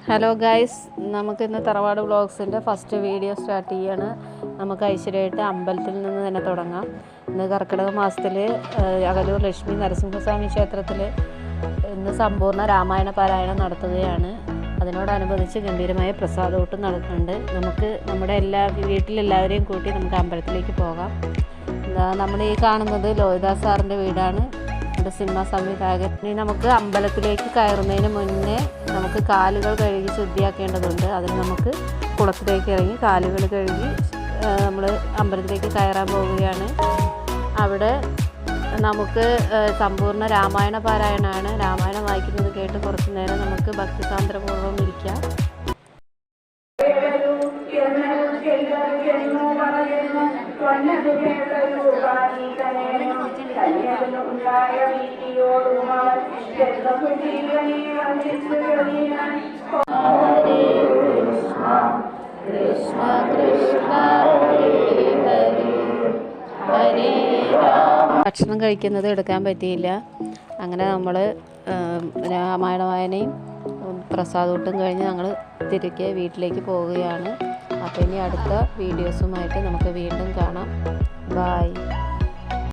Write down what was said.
Hello guys, നമുക്കിന്ന് തറവാട് വ്ളോഗ്സിൻ്റെ first video start ചെയ്യാണ്. നമുക്ക് ഐശ്വര്യമായിട്ട് അമ്പലത്തിൽ നിന്ന് തന്നെ തുടങ്ങാം. ഇന്ന് കർക്കിടക മാസത്തിൽ അകലൂർ ലക്ഷ്മി നരസിംഹസ്വാമി ക്ഷേത്രത്തിൽ ഇന്ന് സമ്പൂർണ്ണ രാമായണ പാരായണം നടത്തുകയാണ്. അതിനോടനുബന്ധിച്ച് ഗംഭീരമായ പ്രസാദൂട്ടും നടക്കുന്നുണ്ട്. നമുക്ക് നമ്മുടെ വീട്ടിലെല്ലാവരെയും കൂട്ടി നമുക്ക് അമ്പലത്തിലേക്ക് പോകാം. നമ്മൾ ഈ കാണുന്നത് ലോഹിദാസ് സാറിൻ്റെ വീടാണ്, സിനിമ സംവിധായകൻ. ഇനി നമുക്ക് അമ്പലത്തിലേക്ക് കയറുന്നതിന് മുന്നേ നമുക്ക് കാലുകൾ കഴുകി ശുദ്ധിയാക്കേണ്ടതുണ്ട്. അതിന് നമുക്ക് കുളത്തിലേക്ക് ഇറങ്ങി കാലുകൾ കഴുകി നമ്മൾ അമ്പലത്തിലേക്ക് കയറാൻ പോവുകയാണ്. അവിടെ നമുക്ക് സമ്പൂർണ്ണ രാമായണ പാരായണമാണ്. രാമായണം വായിക്കുന്നത് കേട്ട് കുറച്ച് നേരം നമുക്ക് ഭക്തിസാന്ദ്രപൂർവ്വം ഇരിക്കാം. ഭക്ഷണം കഴിക്കുന്നത് എടുക്കാൻ പറ്റിയില്ല. അങ്ങനെ നമ്മൾ രാമായണ വായനയും പ്രസാദൂട്ടും കഴിഞ്ഞ് ഞങ്ങൾ തിരികെ വീട്ടിലേക്ക് പോവുകയാണ്. അപ്പോൾ ഇനി അടുത്ത വീഡിയോസുമായിട്ട് നമുക്ക് വീണ്ടും കാണാം. ബായ്.